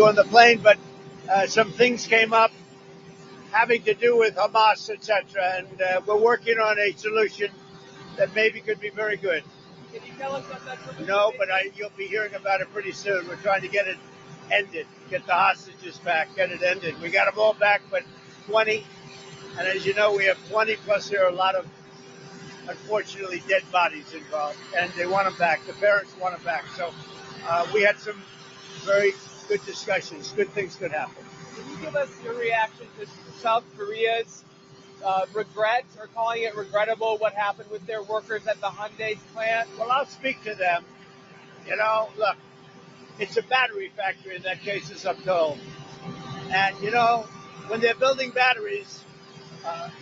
you on the plane, but some things came up having to do with Hamas, etc. And we're working on a solution that maybe could be very good. Can you tell us what that solution No, is? but you'll be hearing about it pretty soon. We're trying to get it ended, get the hostages back, get it ended. We got them all back, but 20. And as you know, we have 20, plus there are a lot of, unfortunately, dead bodies involved. And they want them back. The parents want them back. So we had some very good discussions. Good things could happen. Can you give us your reaction to South Korea's regret, or calling it regrettable, what happened with their workers at the Hyundai plant? Well, I'll speak to them. You know, look, it's a battery factory in that case, as I'm told. And, you know, when they're building batteries,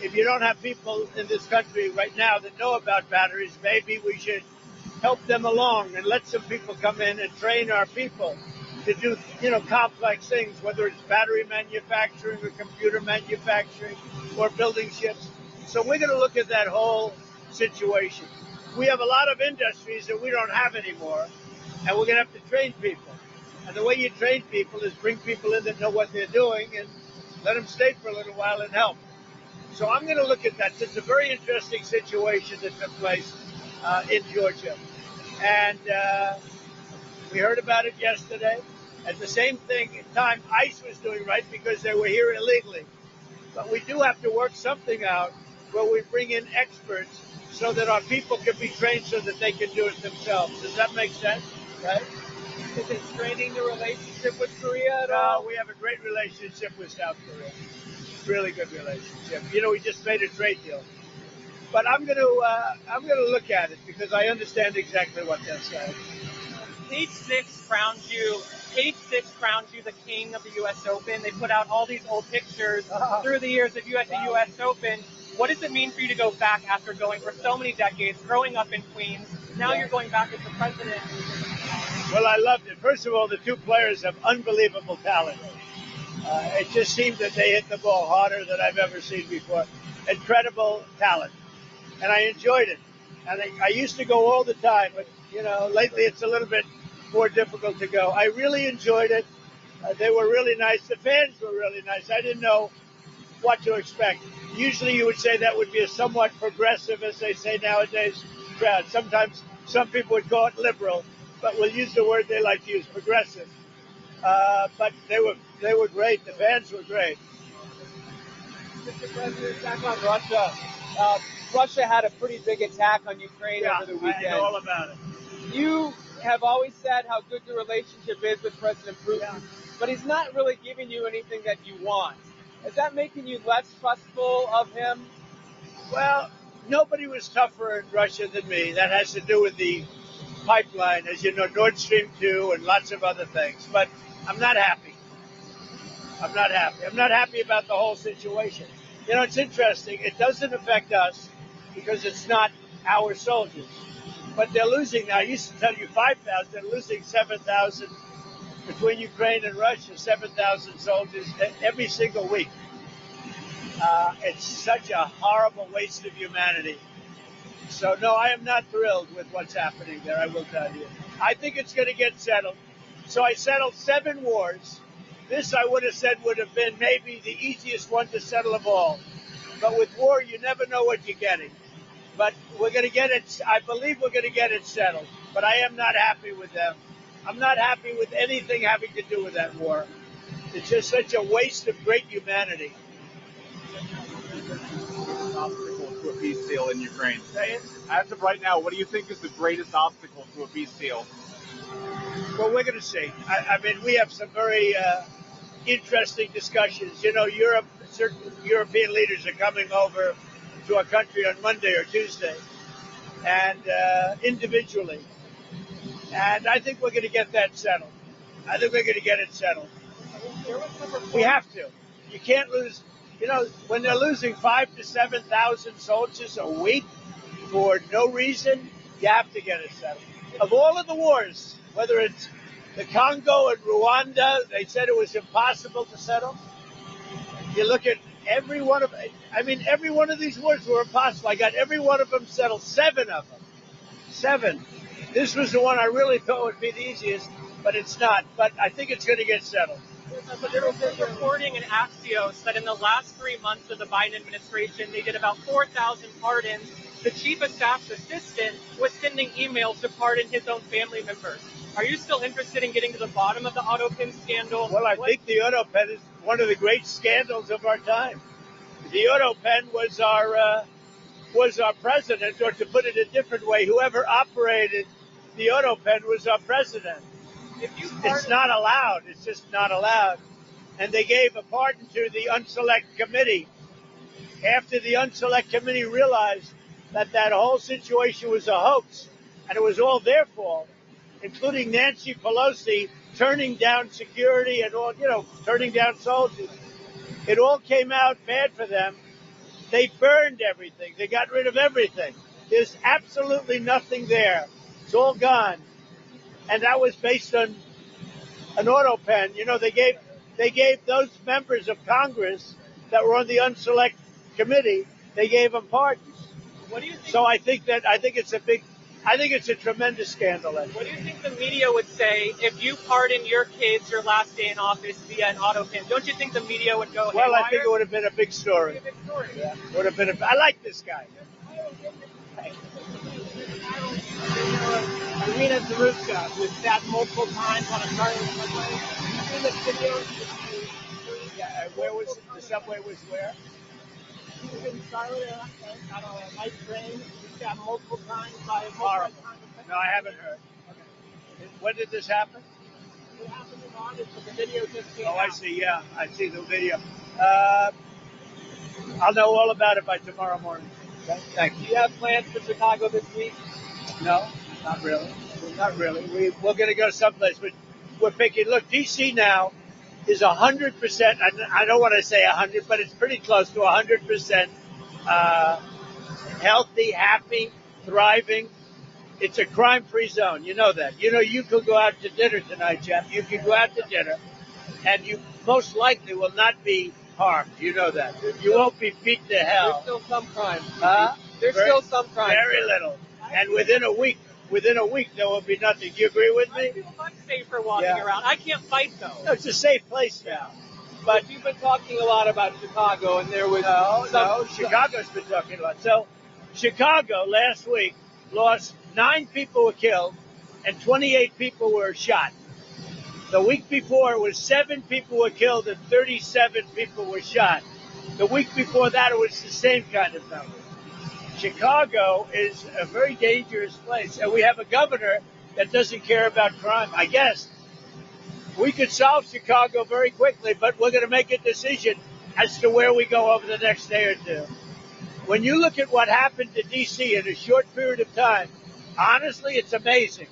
if you don't have people in this country right now that know about batteries, maybe we should help them along and let some people come in and train our people to do, you know, complex things, whether it's battery manufacturing or computer manufacturing or building ships. So we're going to look at that whole situation. We have a lot of industries that we don't have anymore, and we're going to have to train people. And the way you train people is bring people in that know what they're doing and let them stay for a little while and help. So I'm going to look at that. It's a very interesting situation that took place in Georgia. And we heard about it yesterday. At the same time, ICE was doing right because they were here illegally. But we do have to work something out where we bring in experts so that our people can be trained so that they can do it themselves. Does that make sense? Right? Is it straining the relationship with Korea at all? No, we have a great relationship with South Korea. Really good relationship. You know, we just made a trade deal. But I'm going to look at it because I understand exactly what they're saying. Page 6 crowns you the king of the U.S. Open. They put out all these old pictures through the years of you at the U.S. Open. What does it mean for you to go back after going for so many decades, growing up in Queens? Now you're going back as the president. Well, I loved it. First of all, the two players have unbelievable talent. It just seemed that they hit the ball harder than I've ever seen before. Incredible talent. And I enjoyed it. And I used to go all the time, but, you know, lately it's a little bit more difficult to go. I really enjoyed it. They were really nice. The fans were really nice. I didn't know what to expect. Usually you would say that would be a somewhat progressive, as they say nowadays, crowd. Sometimes some people would call it liberal, but we'll use the word they like to use, progressive. But they were great. The fans were great. Mr. President, back on Russia. Russia had a pretty big attack on Ukraine over the weekend. I know all about it. You have always said how good your relationship is with President Putin, but he's not really giving you anything that you want. Is that making you less trustful of him? Well, nobody was tougher in Russia than me. That has to do with the pipeline, as you know, Nord Stream 2 and lots of other things. But I'm not happy. I'm not happy about the whole situation. You know, it's interesting. It doesn't affect us because it's not our soldiers. But they're losing now. I used to tell you 5,000. They're losing 7,000 between Ukraine and Russia, 7,000 soldiers every single week. It's such a horrible waste of humanity. So, no, I am not thrilled with what's happening there, I will tell you. I think it's going to get settled. So I settled 7 wars. This, I would have said, would have been maybe the easiest one to settle of all. But with war, you never know what you're getting. But we're going to get it. I believe we're going to get it settled. But I am not happy with them. I'm not happy with anything having to do with that war. It's just such a waste of great humanity. Obstacle to a peace deal in Ukraine. As of right now, what do you think is the greatest obstacle to a peace deal? Well, we're going to see. I mean, we have some very interesting discussions. You know, certain European leaders are coming over to our country on Monday or Tuesday, and individually. And I think we're going to get that settled. I think we're going to get it settled. We have to. You can't lose. You know, when they're losing 5,000 to 7,000 soldiers a week for no reason, you have to get it settled. Of all of the wars, whether it's the Congo and Rwanda, they said it was impossible to settle. You look at every one of these wars were impossible. I got every one of them settled, 7 of them. 7. This was the one I really thought would be the easiest. but it's not. But I think it's going to get settled. But there was this reporting in Axios that in the last 3 months of the Biden administration, they did about 4,000 pardons. The chief of staff's assistant was sending emails to pardon his own family members. Are you still interested in getting to the bottom of the AutoPen scandal? Well, I think the AutoPen is one of the great scandals of our time. The AutoPen was our president, or to put it a different way, whoever operated the AutoPen was our president. It's not allowed. It's just not allowed. And they gave a pardon to the Unselect Committee after the Unselect Committee realized that that whole situation was a hoax and it was all their fault, including Nancy Pelosi turning down security and all, turning down soldiers. It all came out bad for them. They burned everything. They got rid of everything. There's absolutely nothing there. It's all gone. And that was based on an AutoPen. They gave those members of Congress that were on the Unselect Committee, they gave them pardons. What do you think? So I think it's a tremendous scandal. What do you think the media would say if you pardon your kids your last day in office via an AutoPen? Don't you think the media would go haywire? Well, I think it would have been a big story. Yeah, would have been. I like this guy. Arena Daruska was stabbed multiple times on a subway. You seen this video? Yeah, where was the subway? Was where? He was in Charlotte on a night train. He was stabbed multiple times by a Horrible. No, I haven't heard. Okay. When did this happen? It happened in August, but the video just came Oh, I out. see. Yeah, I see the video. I'll know all about it by tomorrow morning. Okay? Thank Do you. you have plans for Chicago this week? No, not really. Not really. We're going to go someplace, but we're picking. Look, D.C. now is 100%. I don't want to say 100, but it's pretty close to 100% healthy, happy, thriving. It's a crime-free zone. You know that. You could go out to dinner tonight, Jeff. You could go out to dinner, and you most likely will not be harmed. You know that. You won't be beat to hell. There's still some crime. There's still some crime. Very little. And within a week, there will be nothing. Do you agree with I me? feel much safer walking around. I can't fight though. No, it's a safe place now. But you've been talking a lot about Chicago, and there was No, Chicago's been talking a lot. So, Chicago last week lost 9 people were killed and 28 people were shot. The week before, it was 7 people were killed and 37 people were shot. The week before that, it was the same kind of number. Chicago is a very dangerous place, and we have a governor that doesn't care about crime. I guess we could solve Chicago very quickly, but we're going to make a decision as to where we go over the next day or two. When you look at what happened to D.C. in a short period of time, honestly, it's amazing.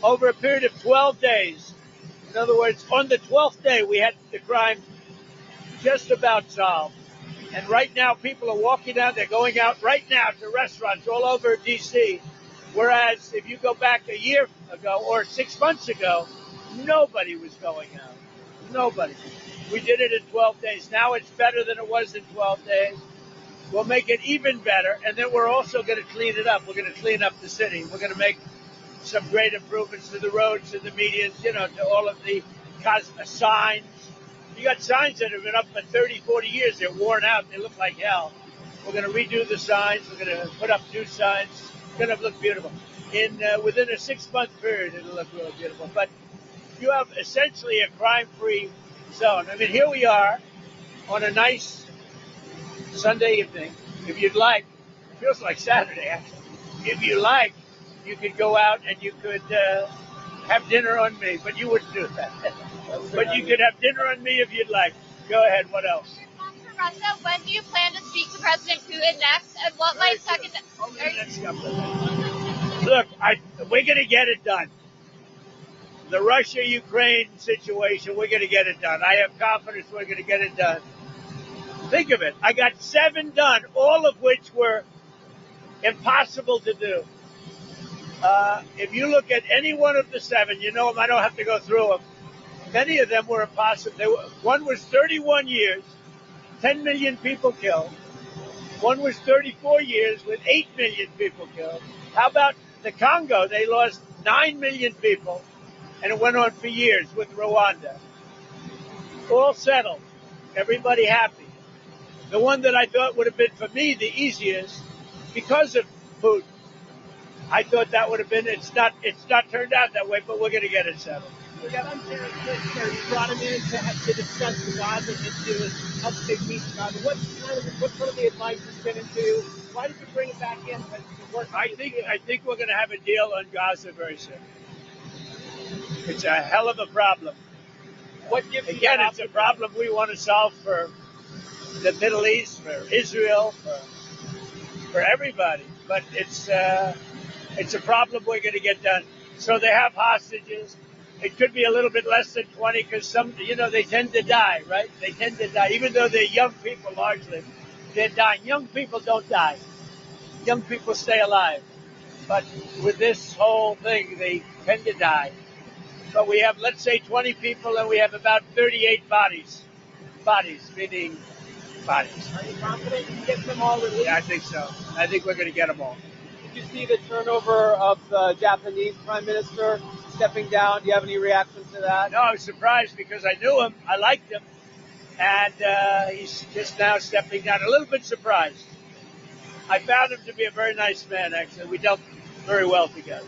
Over a period of 12 days, in other words, on the 12th day, we had the crime just about solved. And right now, people are walking out. They're going out right now to restaurants all over D.C., whereas if you go back a year ago or 6 months ago, nobody was going out. Nobody. We did it in 12 days. Now it's better than it was in 12 days. We'll make it even better, and then we're also going to clean it up. We're going to clean up the city. We're going to make some great improvements to the roads, to the medians, to all of the signs. You got signs that have been up for 30, 40 years. They're worn out. They look like hell. We're going to redo the signs. We're going to put up new signs. It's going to look beautiful. Within a 6-month period, it'll look really beautiful. But you have essentially a crime-free zone. I mean, here we are on a nice Sunday evening. If you'd like, it feels like Saturday, actually. If you like, you could go out and you could have dinner on me, but you wouldn't do that. But you could have dinner on me if you'd like. Go ahead. What else? For Russia, when do you plan to speak to President Putin next, and what might second? Look, we're going to get it done. The Russia-Ukraine situation, we're going to get it done. I have confidence we're going to get it done. Think of it. I got 7 done, all of which were impossible to do. If you look at any one of the 7, you know them. I don't have to go through them. Many of them were impossible. One was 31 years, 10 million people killed. One was 34 years with 8 million people killed. How about the Congo? They lost 9 million people. And it went on for years with Rwanda. All settled. Everybody happy. The one that I thought would have been for me the easiest because of Putin. I thought that would have been, it's not turned out that way, but we're going to get it settled. We got Terry Kushner. You brought him in to discuss the Gaza issue and help big peace in Gaza. What's some of the advice he's been into? Why did you bring it back in to work? I think we're going to have a deal on Gaza very soon. It's a hell of a problem. What gives you Again, that it's a problem we want to solve for the Middle East, for Israel, for everybody. But it's a problem we're going to get done. So they have hostages. It could be a little bit less than 20 because some, they tend to die, right? They tend to die. Even though they're young people largely, they're dying. Young people don't die. Young people stay alive. But with this whole thing, they tend to die. But we have, let's say, 20 people, and we have about 38 bodies. Bodies, meaning bodies. Are you confident you can get them all released? Yeah, I think so. I think we're going to get them all. Did you see the turnover of the Japanese Prime Minister stepping down? Do you have any reaction to that? No, I was surprised because I knew him. I liked him. And he's just now stepping down. A little bit surprised. I found him to be a very nice man, actually. We dealt very well together.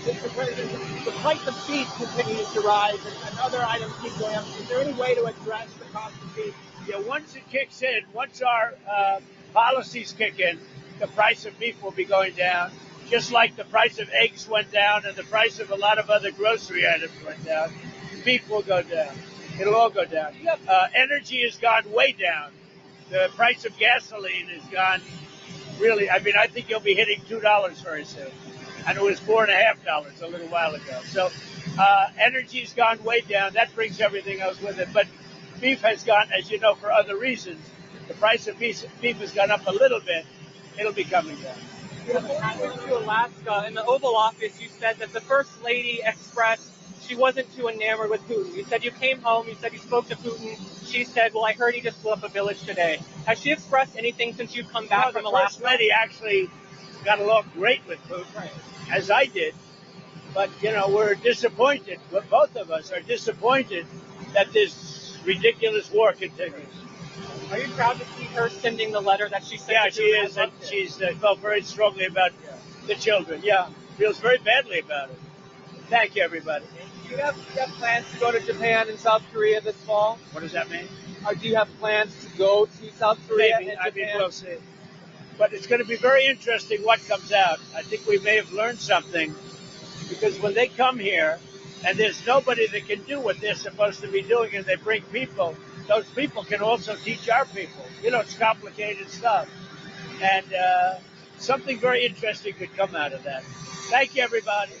Mr. President, the price of beef continues to rise and other items keep going up. Is there any way to address the cost of beef? Yeah, once it kicks in, once our policies kick in, the price of beef will be going down, just like the price of eggs went down and the price of a lot of other grocery items went down. Beef will go down. It'll all go down. Energy has gone way down. The price of gasoline has gone really, I think you'll be hitting $2 very soon. And it was $4.50 a little while ago. So energy's gone way down. That brings everything else with it. But beef has gone, as you know, for other reasons. The price of beef has gone up a little bit. It'll be coming down. Before you went to Alaska, in the Oval Office, you said that the First Lady expressed she wasn't too enamored with Putin. You said you came home, you said you spoke to Putin. She said, well, I heard he just blew up a village today. Has she expressed anything since you've come back from Alaska? The First Lady actually got along great with Putin, as I did. But, we're disappointed. Both of us are disappointed that this ridiculous war continues. Are you proud to see her sending the letter that she sent? Yeah, she is, and she's felt very strongly about the children. Yeah, feels very badly about it. Thank you, everybody. Do you have plans to go to Japan and South Korea this fall? What does that mean? Or do you have plans to go to South Korea Maybe. and Japan? We'll see. But it's going to be very interesting what comes out. I think we may have learned something because when they come here and there's nobody that can do what they're supposed to be doing and they bring people, those people can also teach our people. It's complicated stuff. And something very interesting could come out of that. Thank you, everybody.